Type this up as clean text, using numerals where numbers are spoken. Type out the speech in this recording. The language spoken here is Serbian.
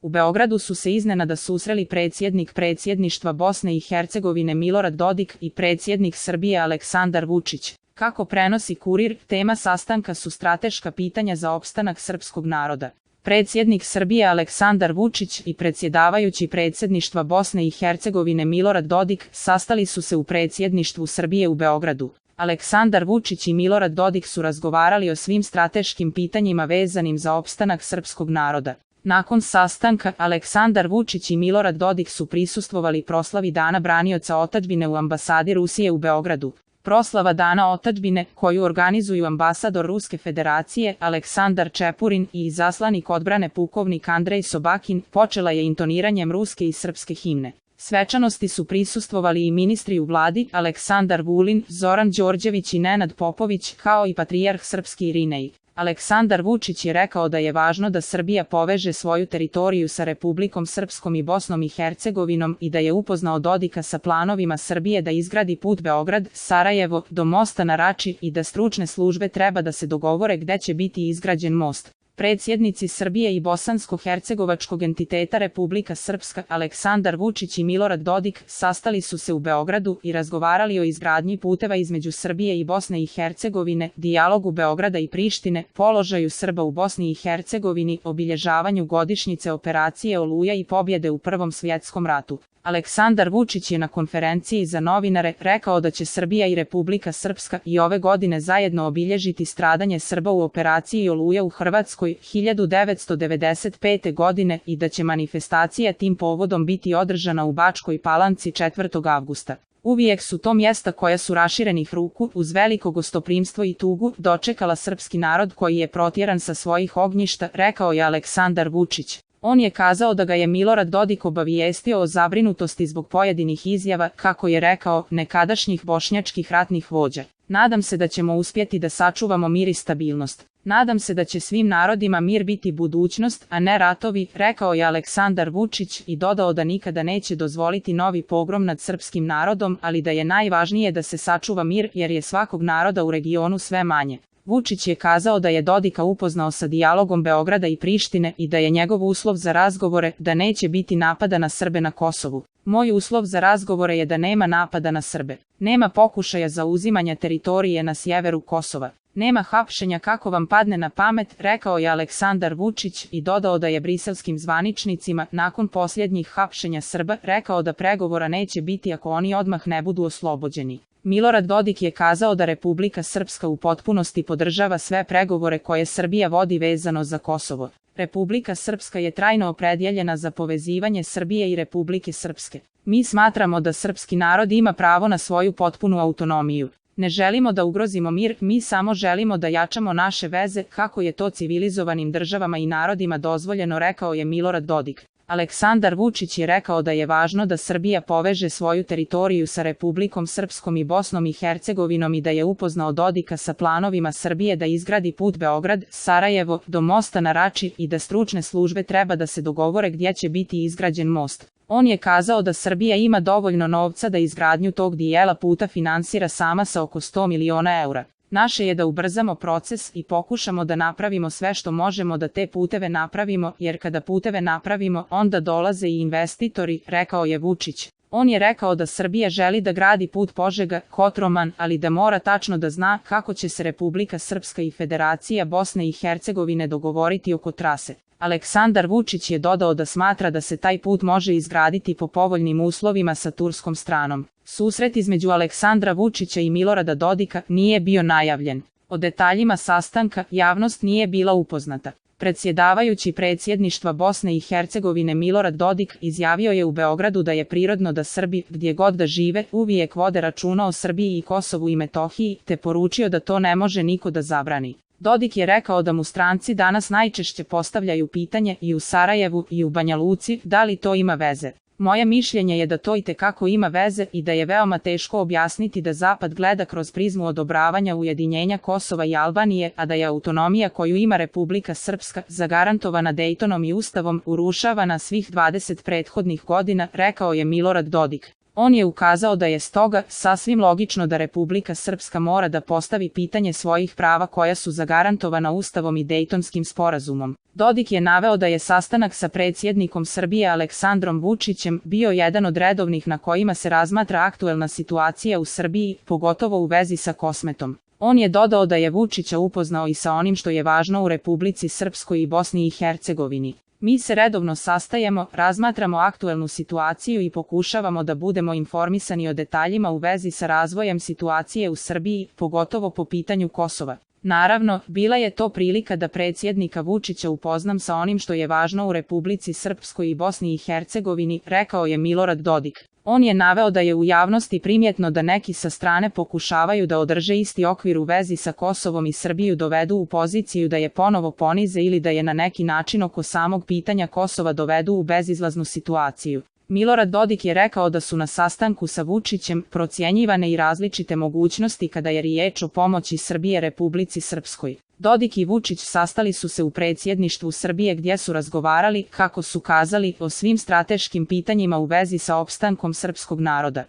U Beogradu su se iznenada susreli predsjednik predsjedništva Bosne i Hercegovine Milorad Dodik i predsjednik Srbije Aleksandar Vučić. Kako prenosi Kurir, tema sastanka su strateška pitanja za opstanak srpskog naroda. Predsjednik Srbije Aleksandar Vučić i predsjedavajući predsjedništva Bosne i Hercegovine Milorad Dodik sastali su se u predsjedništvu Srbije u Beogradu. Aleksandar Vučić i Milorad Dodik su razgovarali o svim strateškim pitanjima vezanim za opstanak srpskog naroda. Nakon sastanka, Aleksandar Vučić i Milorad Dodik su prisustvovali proslavi Dana branioca otadžbine u ambasadi Rusije u Beogradu. Proslava Dana otadžbine, koju organizuju ambasador Ruske federacije Aleksandar Čepurin i izaslanik odbrane pukovnik Andrej Sobakin, počela je intoniranjem ruske i srpske himne. Svečanosti su prisustvovali i ministri u vladi Aleksandar Vulin, Zoran Đorđević i Nenad Popović, kao i patrijarh srpski Irinej. Aleksandar Vučić je rekao da je važno da Srbija poveže svoju teritoriju sa Republikom Srpskom i Bosnom i Hercegovinom i da je upoznao Dodika sa planovima Srbije da izgradi put Beograd-Sarajevo do mosta na Rači i da stručne službe treba da se dogovore gde će biti izgrađen most. Predsjednici Srbije i bosansko-hercegovačkog entiteta Republika Srpska Aleksandar Vučić i Milorad Dodik sastali su se u Beogradu i razgovarali o izgradnji puteva između Srbije i Bosne i Hercegovine, dijalogu Beograda i Prištine, položaju Srba u Bosni i Hercegovini, obilježavanju godišnjice operacije Oluja i pobjede u Prvom svjetskom ratu. Aleksandar Vučić je na konferenciji za novinare rekao da će Srbija i Republika Srpska i ove godine zajedno obilježiti stradanje Srba u operaciji Oluja u Hrvatskoj 1995. godine i da će manifestacija tim povodom biti održana u Bačkoj Palanci 4. avgusta. Uvijek su to mjesta koja su raširenih ruku, uz veliko gostoprimstvo i tugu, dočekala srpski narod koji je protjeran sa svojih ognjišta, rekao je Aleksandar Vučić. On je kazao da ga je Milorad Dodik obavijestio o zabrinutosti zbog pojedinih izjava, kako je rekao, nekadašnjih bošnjačkih ratnih vođa. Nadam se da ćemo uspjeti da sačuvamo mir i stabilnost. Nadam se da će svim narodima mir biti budućnost, a ne ratovi, rekao je Aleksandar Vučić i dodao da nikada neće dozvoliti novi pogrom nad srpskim narodom, ali da je najvažnije da se sačuva mir jer je svakog naroda u regionu sve manje. Vučić je kazao da je Dodika upoznao sa dijalogom Beograda i Prištine i da je njegov uslov za razgovore da neće biti napada na Srbe na Kosovu. Moj uslov za razgovore je da nema napada na Srbe. Nema pokušaja zauzimanja teritorije na sjeveru Kosova. Nema hapšenja kako vam padne na pamet, rekao je Aleksandar Vučić i dodao da je briselskim zvaničnicima, nakon posljednjih hapšenja Srba, rekao da pregovora neće biti ako oni odmah ne budu oslobođeni. Milorad Dodik je kazao da Republika Srpska u potpunosti podržava sve pregovore koje Srbija vodi vezano za Kosovo. Republika Srpska je trajno opredjeljena za povezivanje Srbije i Republike Srpske. Mi smatramo da srpski narod ima pravo na svoju potpunu autonomiju. Ne želimo da ugrozimo mir, mi samo želimo da jačamo naše veze, kako je to civilizovanim državama i narodima dozvoljeno, rekao je Milorad Dodik. Aleksandar Vučić je rekao da je važno da Srbija poveže svoju teritoriju sa Republikom Srpskom i Bosnom i Hercegovinom i da je upoznao Dodika sa planovima Srbije da izgradi put Beograd-Sarajevo do mosta na Rači i da stručne službe treba da se dogovore gdje će biti izgrađen most. On je kazao da Srbija ima dovoljno novca da izgradnju tog dijela puta finansira sama sa oko 100 miliona eura. Naše je da ubrzamo proces i pokušamo da napravimo sve što možemo da te puteve napravimo, jer kada puteve napravimo, onda dolaze i investitori, rekao je Vučić. On je rekao da Srbija želi da gradi put Požega-Kotroman, ali da mora tačno da zna kako će se Republika Srpska i Federacija Bosne i Hercegovine dogovoriti oko trase. Aleksandar Vučić je dodao da smatra da se taj put može izgraditi po povoljnim uslovima sa turskom stranom. Susret između Aleksandra Vučića i Milorada Dodika nije bio najavljen. O detaljima sastanka javnost nije bila upoznata. Predsjedavajući predsjedništva Bosne i Hercegovine Milorad Dodik izjavio je u Beogradu da je prirodno da Srbi, gdje god da žive, uvijek vode računa o Srbiji i Kosovu i Metohiji, te poručio da to ne može niko da zabrani. Dodik je rekao da mu stranci danas najčešće postavljaju pitanje i u Sarajevu i u Banja Luci, da li to ima veze. Moje mišljenje je da to itekako ima veze i da je veoma teško objasniti da Zapad gleda kroz prizmu odobravanja ujedinjenja Kosova i Albanije, a da je autonomija koju ima Republika Srpska, zagarantovana Dejtonom i Ustavom, urušavana svih 20 prethodnih godina, rekao je Milorad Dodik. On je ukazao da je stoga sasvim logično da Republika Srpska mora da postavi pitanje svojih prava koja su zagarantovana Ustavom i Dejtonskim sporazumom. Dodik je naveo da je sastanak sa predsjednikom Srbije Aleksandrom Vučićem bio jedan od redovnih na kojima se razmatra aktuelna situacija u Srbiji, pogotovo u vezi sa Kosmetom. On je dodao da je Vučića upoznao i sa onim što je važno u Republici Srpskoj i Bosni i Hercegovini. Mi se redovno sastajemo, razmatramo aktuelnu situaciju i pokušavamo da budemo informisani o detaljima u vezi sa razvojem situacije u Srbiji, pogotovo po pitanju Kosova. Naravno, bila je to prilika da predsjednika Vučića upoznam sa onim što je važno u Republici Srpskoj i Bosni i Hercegovini, rekao je Milorad Dodik. On je naveo da je u javnosti primjetno da neki sa strane pokušavaju da održe isti okvir u vezi sa Kosovom i Srbiju dovedu u poziciju da je ponovo ponize ili da je na neki način oko samog pitanja Kosova dovedu u bezizlaznu situaciju. Milorad Dodik je rekao da su na sastanku sa Vučićem procjenjivane i različite mogućnosti kada je riječ o pomoći Srbije Republici Srpskoj. Dodik i Vučić sastali su se u predsjedništvu Srbije gdje su razgovarali, kako su kazali, o svim strateškim pitanjima u vezi sa opstankom srpskog naroda.